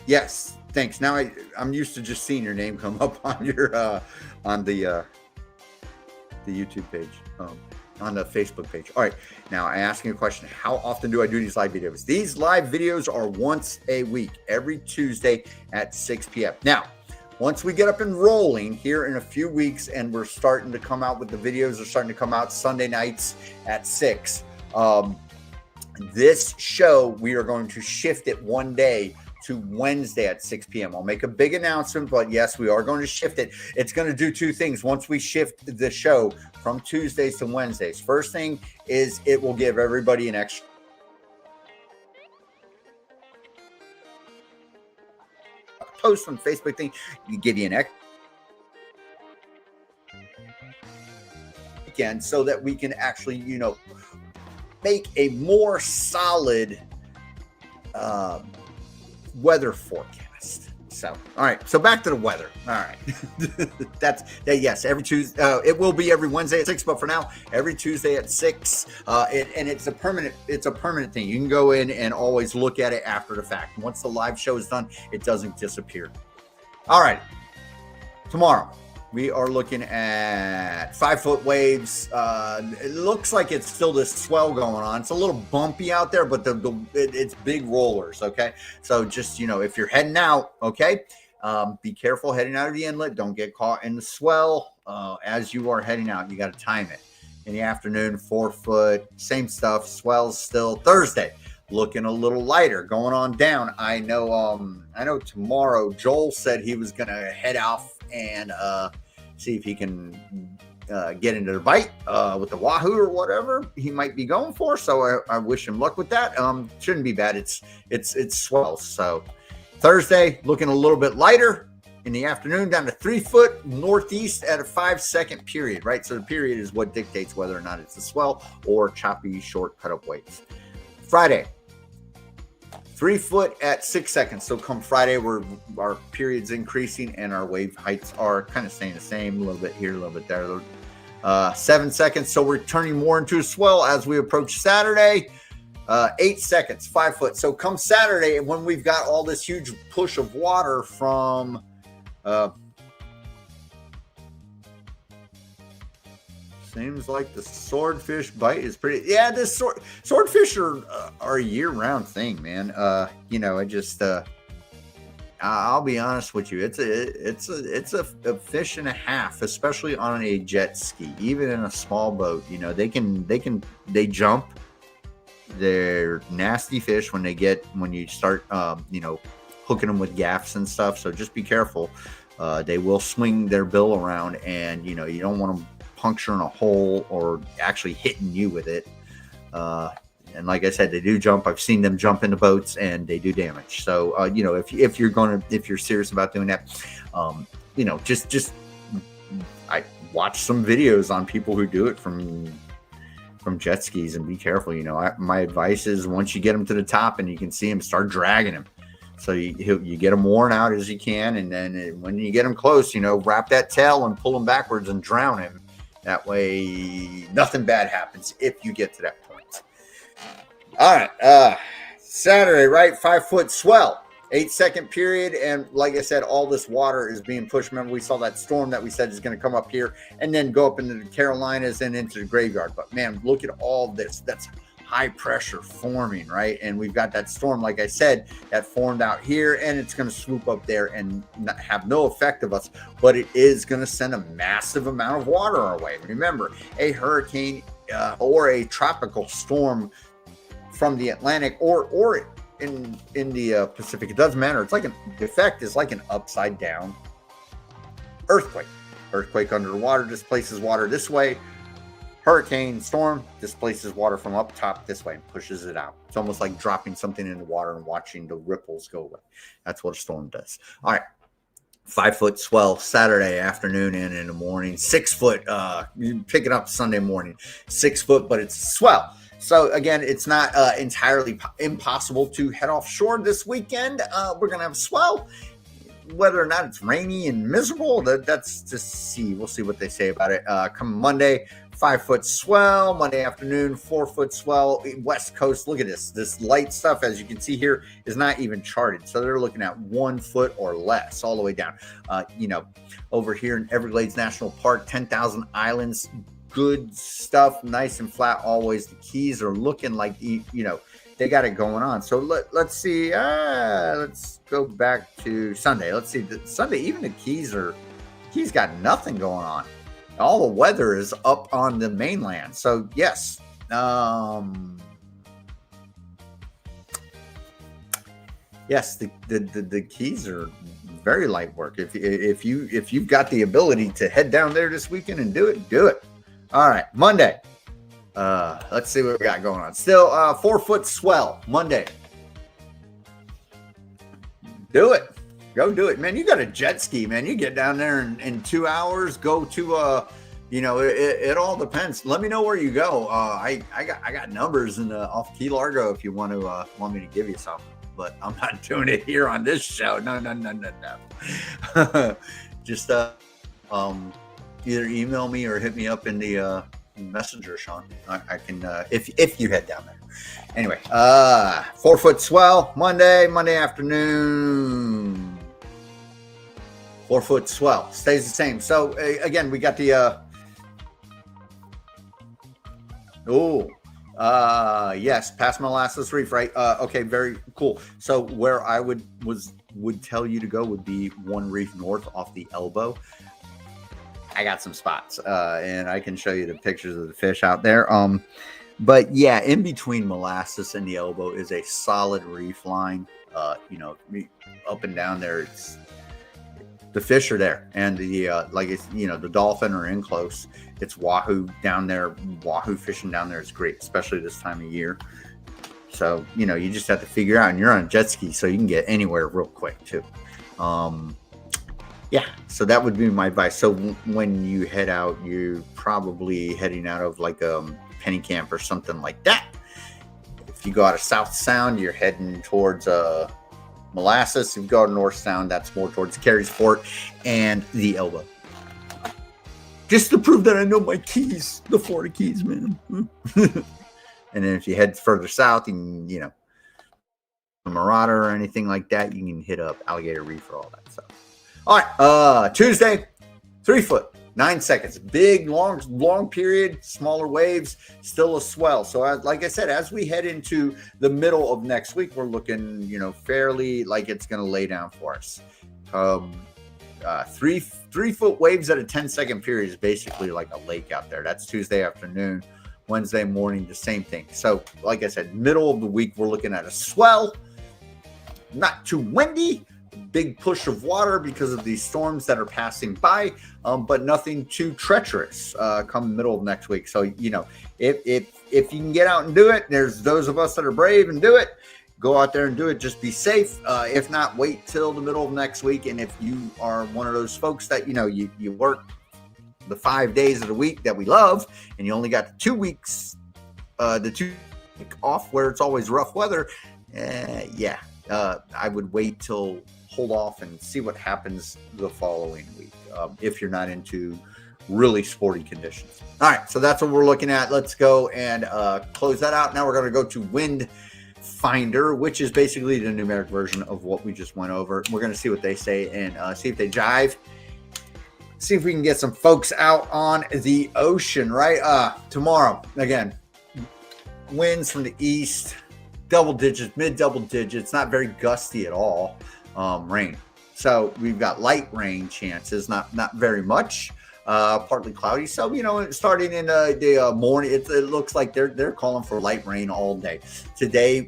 yes, thanks. Now I'm used to just seeing your name come up on your on the YouTube page, on the Facebook page. All right, now I ask you a question. How often do I do these live videos? These live videos are once a week, every Tuesday at 6 p.m. Now, once we get up and rolling here in a few weeks, and we're starting to come out with the videos are starting to come out Sunday nights at 6. This show, we are going to shift it one day to Wednesday at 6 p.m. I'll make a big announcement, but yes, we are going to shift it. It's going to do two things. Once we shift the show from Tuesdays to Wednesdays, first thing is it will give everybody an extra post on Facebook thing. You give you an extra weekend so that we can actually, make a more solid weather forecast. So, all right. So back to the weather. All right. Yes. Every Tuesday, it will be every Wednesday at 6, but for now, every Tuesday at 6. And it's a permanent thing. You can go in and always look at it after the fact. Once the live show is done, it doesn't disappear. All right. Tomorrow, we are looking at 5-foot waves. It looks like it's still this swell going on. It's a little bumpy out there, but it's big rollers, okay? So just, if you're heading out, okay, be careful heading out of the inlet. Don't get caught in the swell as you are heading out. You got to time it. In the afternoon, 4 foot, same stuff, swells still. Thursday, looking a little lighter, going on down. I know tomorrow, Joel said he was going to head off and see if he can get into the bite with the wahoo or whatever he might be going for. So I wish him luck with that. Shouldn't be bad. It's swells. So Thursday, looking a little bit lighter in the afternoon, down to 3 foot northeast at a 5-second period, right? So the period is what dictates whether or not it's a swell or choppy, short cut-up waves. Friday, 3 foot at 6 seconds. So come Friday, our period's increasing and our wave heights are kind of staying the same. A little bit here, a little bit there. 7 seconds. So we're turning more into a swell as we approach Saturday. 8 seconds, 5 foot. So come Saturday, when we've got all this huge push of water from seems like the swordfish bite is pretty. Yeah, this swordfish are a year-round thing, man. I'll be honest with you. It's a fish and a half, especially on a jet ski. Even in a small boat, they jump. They're nasty fish when you start hooking them with gaffs and stuff. So just be careful. They will swing their bill around, and you don't want them puncturing a hole or actually hitting you with it. And like I said, they do jump. I've seen them jump into boats and they do damage. So, if you're serious about doing that, I watch some videos on people who do it from jet skis, and be careful. My advice is, once you get them to the top and you can see them, start dragging them. So you get them worn out as you can. And then when you get them close, wrap that tail and pull them backwards and drown him. That way, nothing bad happens if you get to that point. All right. Saturday, right? 5 foot swell, 8 second period. And like I said, all this water is being pushed. Remember, we saw that storm that we said is going to come up here and then go up into the Carolinas and into the graveyard. But man, look at all this. That's high pressure forming, right? And we've got that storm, like I said, that formed out here, and it's going to swoop up there and have no effect of us, but it is going to send a massive amount of water our way. Remember, a hurricane or a tropical storm from the Atlantic or in the Pacific, it doesn't matter. It's like the effect is like an upside down earthquake. Earthquake under the water displaces water this way. Hurricane storm displaces water from up top this way and pushes it out. It's almost like dropping something in the water and watching the ripples go away. That's what a storm does. All right. 5-foot swell Saturday afternoon and in the morning. 6-foot, you pick it up Sunday morning. 6 foot, but it's swell. So again, it's not entirely impossible to head offshore this weekend. We're gonna have swell. Whether or not it's rainy and miserable, that's just see. We'll see what they say about it. Come Monday, 5-foot swell. Monday afternoon, 4-foot swell. West Coast, look at this. This light stuff, as you can see here, is not even charted. So they're looking at 1 foot or less all the way down. Over here in Everglades National Park, 10,000 islands, good stuff, nice and flat always. The Keys are looking like, they got it going on. So let's see. Let's go back to Sunday. Let's see. Sunday, even the Keys got nothing going on. All the weather is up on the mainland. So yes, yes, the Keys are very light work. If you've got the ability to head down there this weekend and do it. All right, Monday. Let's see what we got going on. Still 4-foot swell Monday. Do it. Go do it, man. You got a jet ski, man. You get down there in 2 hours. Go to it all depends. Let me know where you go. I got numbers off Key Largo if you want me to give you something. But I'm not doing it here on this show. No. Just either email me or hit me up in the Messenger, Sean. I can if you head down there. Anyway, 4-foot swell Monday afternoon. 4-foot swell stays the same. So again, we got the yes, past Molasses Reef, right? Okay, very cool. So where I would tell you to go would be one reef north off the elbow. I got some spots, and I can show you the pictures of the fish out there. But yeah, in between Molasses and the elbow is a solid reef line. Up and down there, the fish are there, and the dolphin are in close. It's wahoo down there. Wahoo fishing down there is great, especially this time of year. So you just have to figure out, and you're on a jet ski, so you can get anywhere real quick too. Yeah, so that would be my advice. So when you head out, you're probably heading out of like Penny Camp or something like that. If you go out of South Sound, you're heading towards Molasses. If you go to North Sound, that's more towards Carey's Fort and the elbow. Just to prove that I know my Keys, the Florida Keys, man. And then if you head further south, you can, Marauder or anything like that, you can hit up Alligator Reef or all that stuff. All right, Tuesday, 3-foot, 9 seconds. Big, long period, smaller waves, still a swell. So like I said, as we head into the middle of next week, we're looking, fairly like it's going to lay down for us. 3-foot waves at a 10-second period is basically like a lake out there. That's Tuesday afternoon. Wednesday morning, the same thing. So like I said, middle of the week, we're looking at a swell. Not too windy. Big push of water because of these storms that are passing by, but nothing too treacherous come middle of next week. So if you can get out and do it, there's those of us that are brave and do it. Go out there and do it. Just be safe. If not, wait till the middle of next week. And if you are one of those folks that you work the 5 days of the week that we love, and you only got the 2 weeks, the 2 week off where it's always rough weather, I would wait till hold off and see what happens the following week if you're not into really sporty conditions. All right, so that's what we're looking at. Let's go and close that out. Now we're going to go to WindFinder, which is basically the numeric version of what we just went over. We're going to see what they say and see if they jive. See if we can get some folks out on the ocean, right? Tomorrow, again, winds from the east, double digits, mid double digits, not very gusty at all. Rain. So we've got light rain chances, not very much. Partly cloudy. So starting in the morning, it looks like they're calling for light rain all day. Today,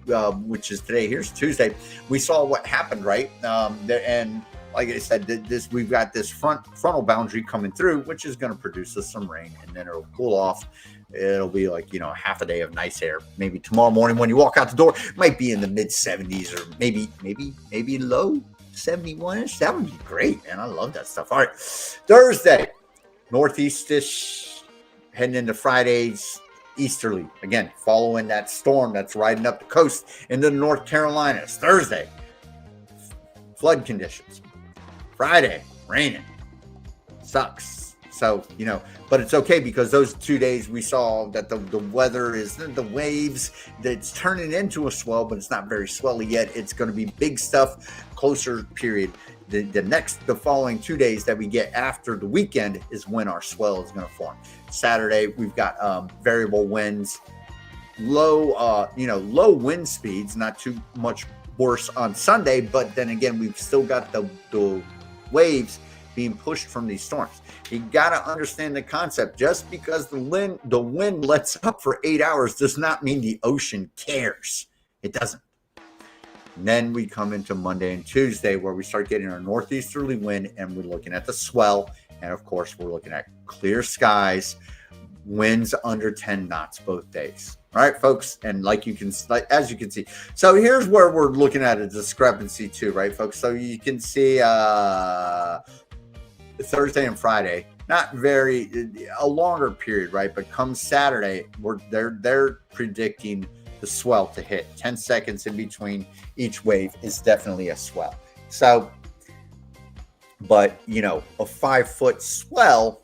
which is today, here's Tuesday. We saw what happened, right? And like I said, we've got this frontal boundary coming through, which is going to produce us some rain, and then it'll cool off. It'll be like, half a day of nice air. Maybe tomorrow morning when you walk out the door, it might be in the mid 70s or maybe low 71-ish. That would be great, man. I love that stuff. All right. Thursday, northeastish, heading into Friday's easterly. Again, following that storm that's riding up the coast into the North Carolinas. Thursday, flood conditions. Friday, raining. Sucks. So, but it's okay because those 2 days we saw that the weather is, the waves, that's turning into a swell, but it's not very swelly yet. It's going to be big stuff, closer period. The following 2 days that we get after the weekend is when our swell is going to form. Saturday, we've got variable winds, low wind speeds, not too much worse on Sunday, but then again, we've still got the waves being pushed from these storms. You got to understand the concept. Just because the wind lets up for 8 hours does not mean the ocean cares. It doesn't. And then we come into Monday and Tuesday where we start getting our northeasterly wind, and we're looking at the swell. And of course, we're looking at clear skies, winds under 10 knots both days. All right, folks. And as you can see, so here's where we're looking at a discrepancy too, right, folks? So you can see Thursday and Friday, not a longer period, right? But come Saturday, they're predicting the swell to hit. 10 seconds in between each wave is definitely a swell. So, but a 5-foot swell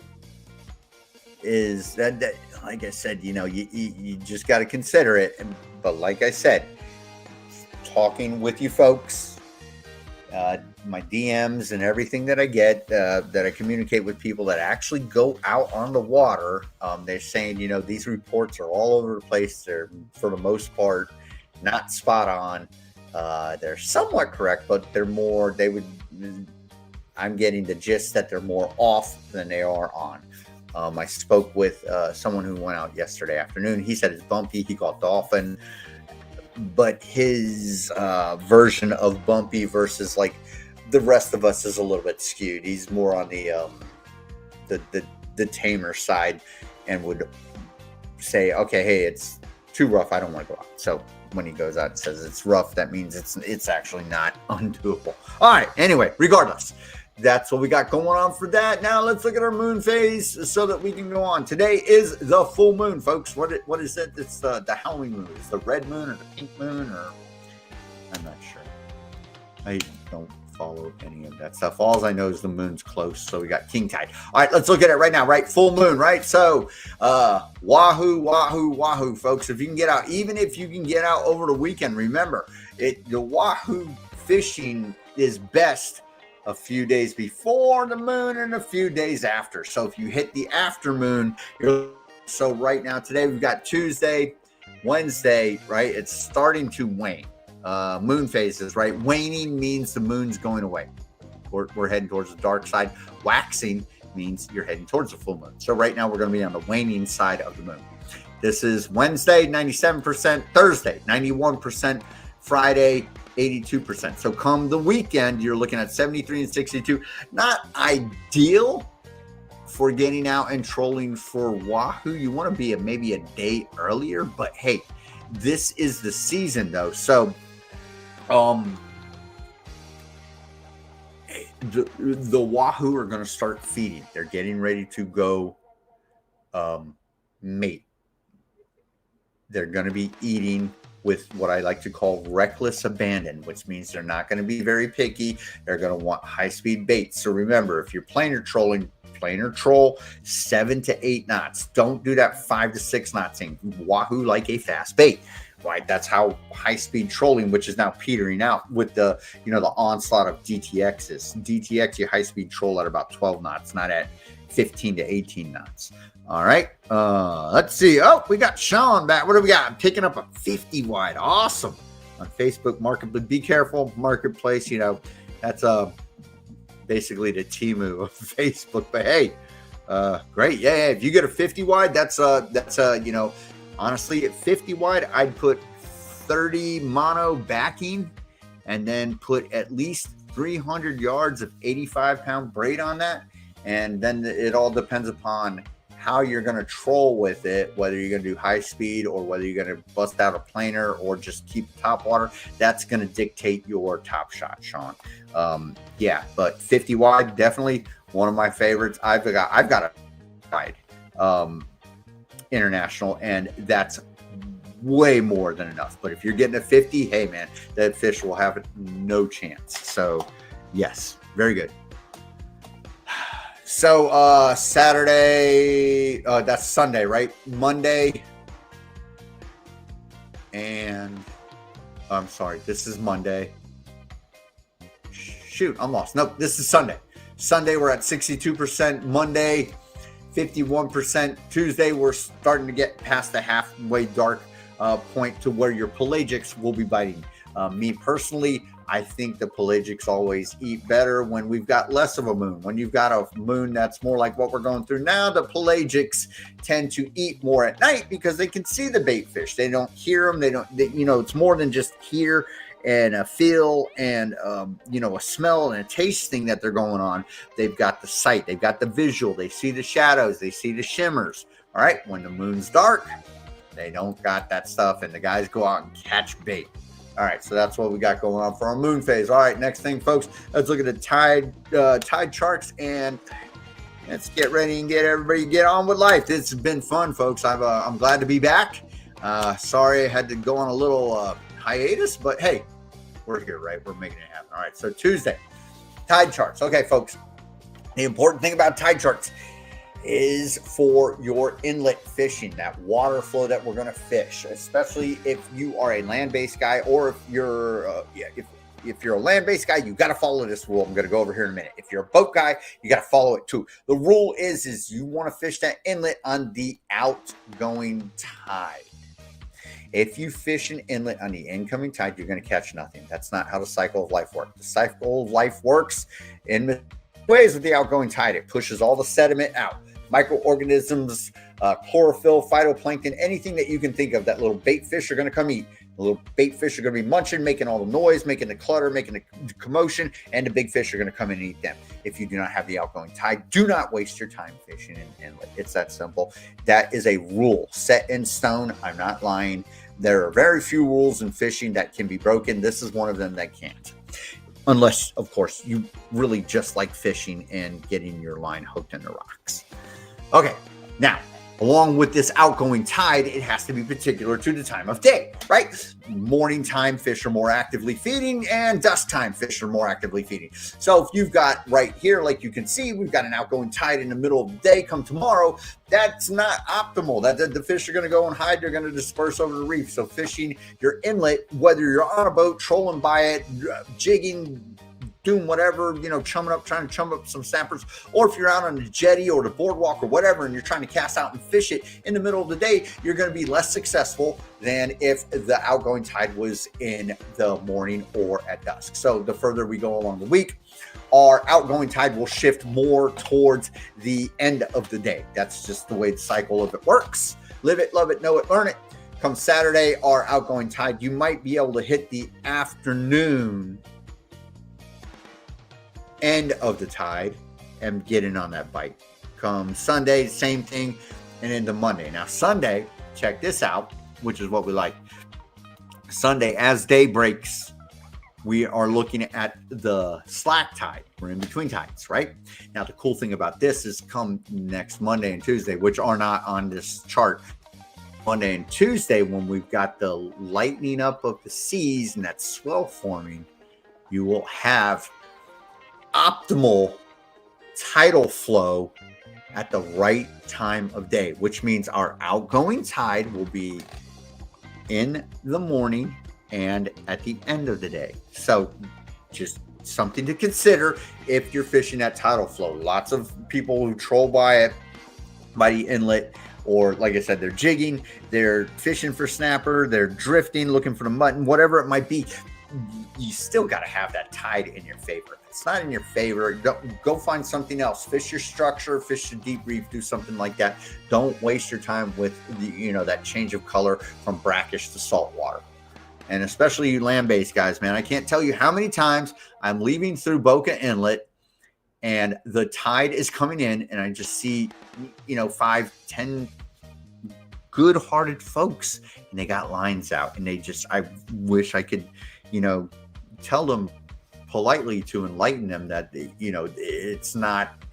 is that like I said, you just got to consider it. But like I said, talking with you folks, my DMs and everything that I get, that I communicate with people that actually go out on the water, they're saying, these reports are all over the place. They're, for the most part, not spot on. They're somewhat correct, but I'm getting the gist that they're more off than they are on. I spoke with someone who went out yesterday afternoon. He said it's bumpy. He caught dolphin, but his version of bumpy versus like the rest of us is a little bit skewed. He's more on the tamer side and would say, okay, hey, it's too rough. I don't want to go out. So when he goes out and says it's rough, that means it's actually not undoable. All right. Anyway, regardless, that's what we got going on for that. Now let's look at our moon phase so that we can go on. Today is the full moon, folks. What is it? It's the howling moon. It's the red moon or the pink moon, or I'm not sure. I don't follow any of that stuff. All I know is the moon's close, so we got king tide. All right, let's look at it right now, right? Full moon, right? So wahoo, folks. If you can get out, even if you can get out over the weekend, remember, the wahoo fishing is best a few days before the moon and a few days after. So if you hit the after moon, so right now, today we've got Tuesday, Wednesday, right? It's starting to wane. Moon phases, right? Waning means the moon's going away. We're heading towards the dark side. Waxing means you're heading towards the full moon. So right now we're going to be on the waning side of the moon. This is Wednesday, 97%, Thursday, 91%, Friday, 82%. So come the weekend, you're looking at 73 and 62. Not ideal for getting out and trolling for wahoo. You want to be maybe a day earlier, but hey, this is the season though. So the wahoo are going to start feeding. They're getting ready to go mate. They're going to be eating with what I like to call reckless abandon, which means they're not going to be very picky. They're going to want high-speed baits. So remember, if you're planer trolling, planer troll 7 to 8 knots. Don't do that 5 to 6 knots thing. Wahoo like a fast bait. Right, that's how high-speed trolling, which is now petering out with the the onslaught of DTXs. DTX, you high-speed troll at about 12 knots, not at 15 to 18 knots. All right, let's see. Oh, we got Sean back. What do we got? I'm picking up a 50 wide. Awesome. On Facebook Marketplace. Be careful, Marketplace. That's basically the Temu of Facebook. But hey, great. Yeah. If you get a 50 wide, that's honestly, at 50 wide, I'd put 30 mono backing and then put at least 300 yards of 85-pound braid on that. And then it all depends upon how you're going to troll with it, whether you're going to do high speed or whether you're going to bust out a planer or just keep the top water, that's going to dictate your top shot, Sean. Yeah, but 50 wide, definitely one of my favorites. I've got a wide international, and that's way more than enough. But if you're getting a 50, hey man, that fish will have no chance. So yes, very good. So Saturday, that's Sunday, right? Monday, and I'm sorry, this is Monday. Shoot, I'm lost. Nope, this is Sunday. Sunday, we're at 62%. Monday, 51%. Tuesday, we're starting to get past the halfway dark point to where your pelagics will be biting. Me personally, I think the pelagics always eat better when we've got less of a moon. When you've got a moon that's more like what we're going through now, the pelagics tend to eat more at night because they can see the bait fish. They don't hear them. It's more than just hear and a feel and, a smell and a taste thing that they're going on. They've got the sight. They've got the visual. They see the shadows. They see the shimmers. All right. When the moon's dark, they don't got that stuff, and the guys go out and catch bait. All right, so that's what we got going on for our moon phase. All right, next thing, folks, let's look at the tide charts, and let's get ready and get everybody get on with life. This has been fun, folks. I'm glad to be back. Sorry I had to go on a little hiatus, but hey, we're here, right? We're making it happen. All right, so Tuesday, tide charts. Okay, folks, the important thing about tide charts is for your inlet fishing, that water flow that we're going to fish, especially if you are a land-based guy, or if you're if you're a land-based guy, you got to follow this rule. I'm going to go over here in a minute. If you're a boat guy, you got to follow it too. The rule is you want to fish that inlet on the outgoing tide. If you fish an inlet on the incoming tide, you're going to catch nothing. That's not how the cycle of life works. The cycle of life works in ways with the outgoing tide. It pushes all the sediment out. Microorganisms, chlorophyll, phytoplankton, anything that you can think of that little bait fish are going to come eat. The little bait fish are going to be munching, making all the noise, making the clutter, making the commotion, and the big fish are going to come in and eat them. If you do not have the outgoing tide, do not waste your time fishing an inlet. It's that simple. That is a rule set in stone. I'm not lying. There are very few rules in fishing that can be broken. This is one of them that can't. Unless, of course, you really just like fishing and getting your line hooked in the rocks. Okay, now, along with this outgoing tide, it has to be particular to the time of day, right? Morning time, fish are more actively feeding, and dusk time, fish are more actively feeding. So if you've got right here, like you can see, we've got an outgoing tide in the middle of the day come tomorrow. That's not optimal. The fish are going to go and hide. They're going to disperse over the reef. So fishing your inlet, whether you're on a boat, trolling by it, jigging, doing whatever, trying to chum up some snappers, or if you're out on the jetty or the boardwalk or whatever, and you're trying to cast out and fish it in the middle of the day, you're going to be less successful than if the outgoing tide was in the morning or at dusk. So the further we go along the week, our outgoing tide will shift more towards the end of the day. That's just the way the cycle of it works. Live it, love it, know it, learn it. Come Saturday, our outgoing tide, you might be able to hit the afternoon end of the tide and get in on that bite. Come Sunday, same thing, and into Monday. Now Sunday, check this out, which is what we like. Sunday, as day breaks, we are looking at the slack tide. We're in between tides, right? Now the cool thing about this is come next Monday and Tuesday, which are not on this chart. Monday and Tuesday, when we've got the lightening up of the seas and that swell forming, you will have optimal tidal flow at the right time of day, which means our outgoing tide will be in the morning and at the end of the day. So just something to consider if you're fishing that tidal flow. Lots of people who troll by it, by the inlet, or like I said, they're jigging, they're fishing for snapper, they're drifting, looking for the mutton, whatever it might be. You still got to have that tide in your favor. If it's not in your favor, go find something else. Fish your structure, fish the deep reef, do something like that. Don't waste your time with that change of color from brackish to saltwater. And especially you land-based guys, man, I can't tell you how many times I'm leaving through BOCA Inlet and the tide is coming in, and I just see, 5, 10 good-hearted folks, and they got lines out, and I wish I could, tell them politely to enlighten them that, it's not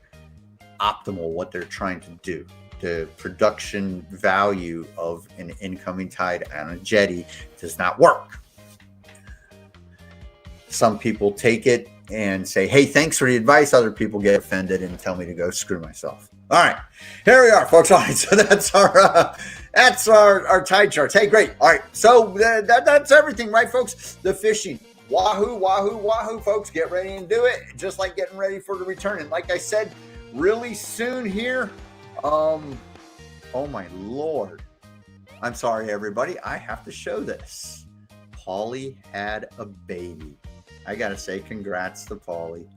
optimal what they're trying to do. The production value of an incoming tide on a jetty does not work. Some people take it and say, hey, thanks for the advice. Other people get offended and tell me to go screw myself. All right, here we are, folks. All right, so that's our tide charts. Hey, great. All right, so that's everything, right, folks? The fishing. Wahoo, wahoo, wahoo, folks. Get ready and do it, just like getting ready for the return. And like I said, really soon here, oh my Lord. I'm sorry, everybody. I have to show this. Paulie had a baby. I got to say congrats to Paulie.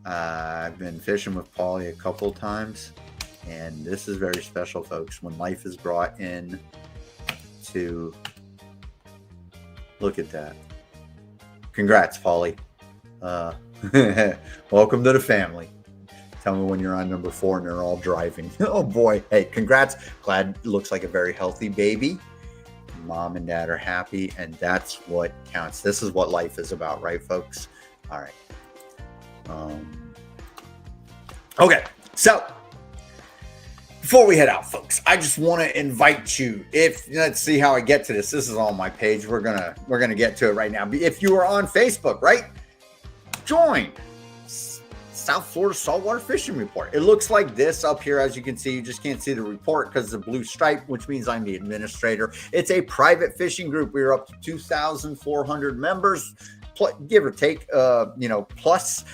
I've been fishing with Paulie a couple times, and this is very special, folks, when life is brought in to look at that. Congrats, Paulie. Welcome to the family. Tell me when you're on number 4 and they're all driving. Oh boy. Hey, congrats. Glad it looks like a very healthy baby. Mom and dad are happy, and that's what counts. This is what life is about, right, folks? All right. Okay, so before we head out, folks, I just want to invite you. Let's see how I get to this. This is on my page. We're gonna get to it right now. If you are on Facebook, right, join South Florida Saltwater Fishing Report. It looks like this up here, as you can see. You just can't see the report because of the blue stripe, which means I'm the administrator. It's a private fishing group. We are up to 2,400 members, give or take, plus.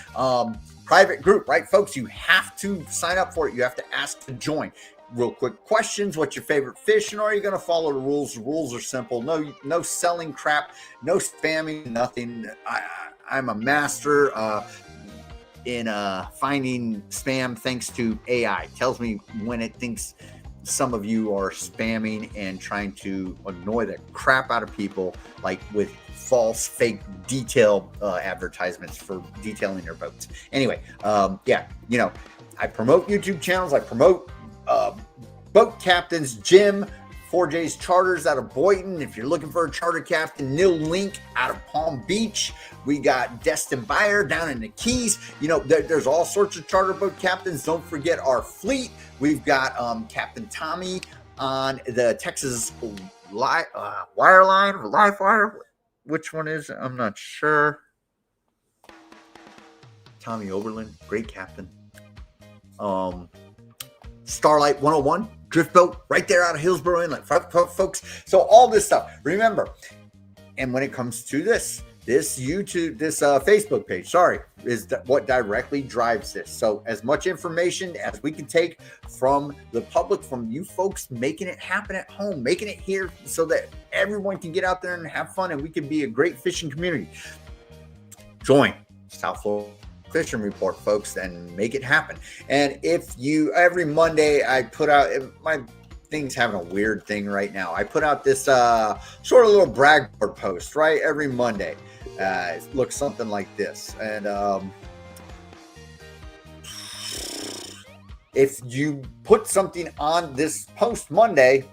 Private group, right, folks? You have to sign up for it. You have to ask to join. Real quick questions. What's your favorite fish? And are you going to follow the rules? The rules are simple. No selling crap, no spamming, nothing. I'm a master in finding spam thanks to AI. It tells me when it thinks some of you are spamming and trying to annoy the crap out of people, like with false, fake detail advertisements for detailing their boats. Anyway, I promote YouTube channels. I promote Boat Captain's Gym, 4J's Charters out of Boynton. If you're looking for a charter captain, Neil Link out of Palm Beach. We got Destin Buyer down in the Keys. There's all sorts of charter boat captains. Don't forget our fleet. We've got Captain Tommy on the Texas Wireline, Live Wire. Which one is it? I'm not sure. Tommy Oberlin, great captain. Starlight 101, drift boat right there out of Hillsborough Inlet, folks. So all this stuff, remember. And when it comes to this Facebook page, is what directly drives this. So as much information as we can take from the public, from you folks, making it happen at home, making it here so that everyone can get out there and have fun, and we can be a great fishing community. Join South Florida Fishing Report, folks, and make it happen. And every Monday I put out, my thing's having a weird thing right now. I put out this sort of little brag board post, right, every Monday. It looks something like this. And if you put something on this post Monday,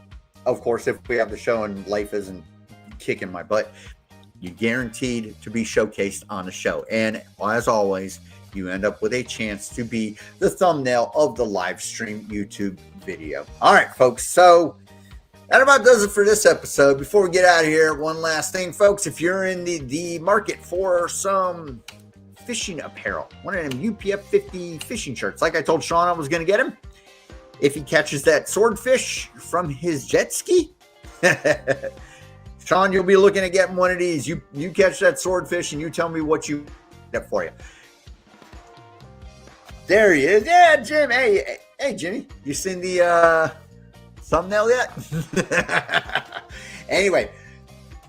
of course, if we have the show and life isn't kicking my butt, you're guaranteed to be showcased on the show. And as always, you end up with a chance to be the thumbnail of the live stream YouTube video. All right, folks. So that about does it for this episode. Before we get out of here, one last thing, folks. If you're in the market for some fishing apparel, one of them UPF 50 fishing shirts, like I told Sean I was going to get him, if he catches that swordfish from his jet ski, Sean, you'll be looking at getting one of these. You catch that swordfish and you tell me what you get for you. There he is. Yeah, Jim. Hey, Jimmy. You seen the thumbnail yet? Anyway,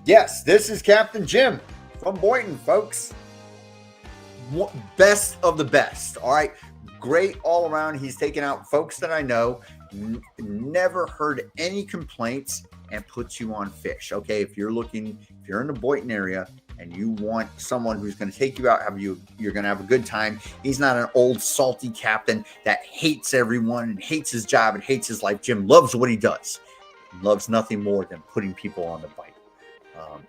yes, this is Captain Jim from Boynton, folks. Best of the best. All right. Great all around. He's taken out folks that I know. Never heard any complaints, and puts you on fish. Okay. If you're in the Boynton area and you want someone who's going to take you out, you're going to have a good time. He's not an old salty captain that hates everyone and hates his job and hates his life. Jim loves what he does. He loves nothing more than putting people on the bite.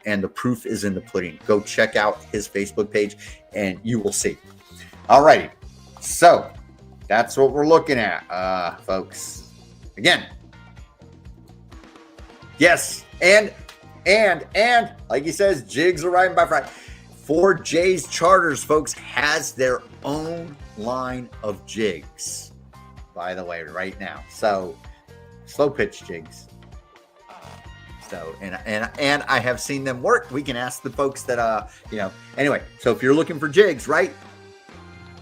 And the proof is in the pudding. Go check out his Facebook page and you will see. All righty. So that's what we're looking at, folks. Again. Yes. And like he says, jigs arriving by Friday. 4J's Charters, folks, has their own line of jigs, by the way, right now. So slow pitch jigs. So, and I have seen them work. We can ask the folks that, anyway, so if you're looking for jigs, right?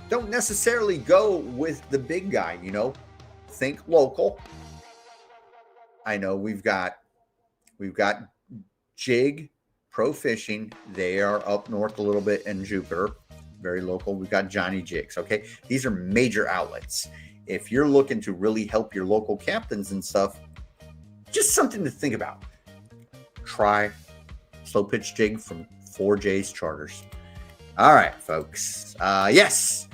Don't necessarily go with the big guy, think local. I know we've got Jig Pro Fishing. They are up north a little bit in Jupiter, very local. We've got Johnny Jigs. Okay. These are major outlets. If you're looking to really help your local captains and stuff, just something to think about. Try slow pitch jig from 4J's Charters. All right, folks. Yes.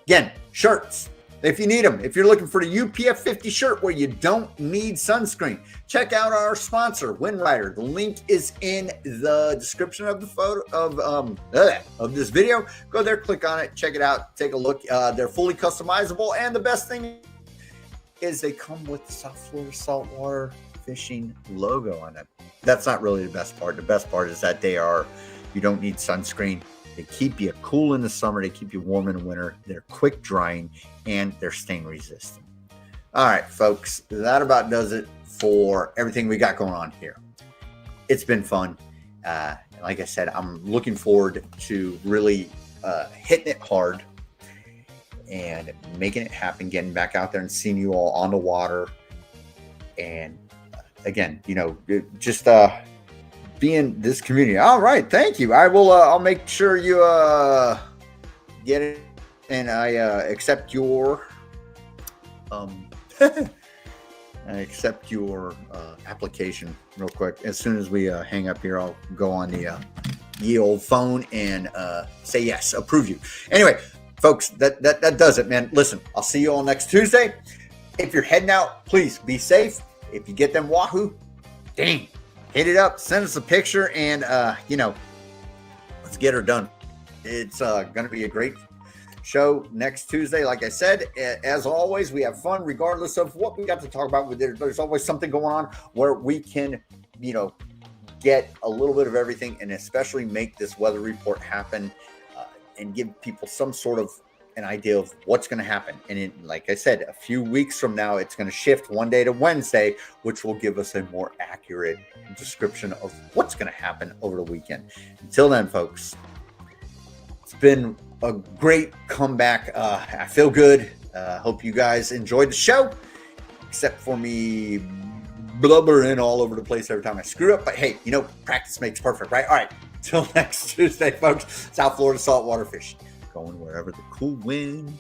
Again, shirts. If you need them, if you're looking for the UPF 50 shirt where you don't need sunscreen, check out our sponsor, WindRider. The link is in the description of the photo of this video. Go there, click on it, check it out, take a look. They're fully customizable, and the best thing is they come with the South Florida Saltwater Fishing logo on it. That's not really the best part. The best part is that you don't need sunscreen. They keep you cool in the summer. They keep you warm in the winter. They're quick drying and they're stain resistant. All right, folks, that about does it for everything we got going on here. It's been fun. Like I said, I'm looking forward to really hitting it hard and making it happen, getting back out there and seeing you all on the water. And again, just be in this community. All right, thank you. I will. I'll make sure you get it, and I accept your application real quick. As soon as we hang up here, I'll go on the ye old phone and say yes, approve you. Anyway, folks, that does it, man. Listen, I'll see you all next Tuesday. If you're heading out, please be safe. If you get them wahoo, dang, hit it up, send us a picture, and let's get her done. It's going to be a great show next Tuesday. Like I said, as always, we have fun regardless of what we got to talk about. There's always something going on where we can, get a little bit of everything, and especially make this weather report happen and give people some sort of an idea of what's going to happen. And like I said, a few weeks from now, it's going to shift one day to Wednesday, which will give us a more accurate description of what's going to happen over the weekend. Until then, folks, it's been a great comeback. I feel good. Hope you guys enjoyed the show, except for me blubbering all over the place every time I screw up. But hey, practice makes perfect, right? All right. Till next Tuesday, folks. South Florida Saltwater Fishing. Going wherever the cool wind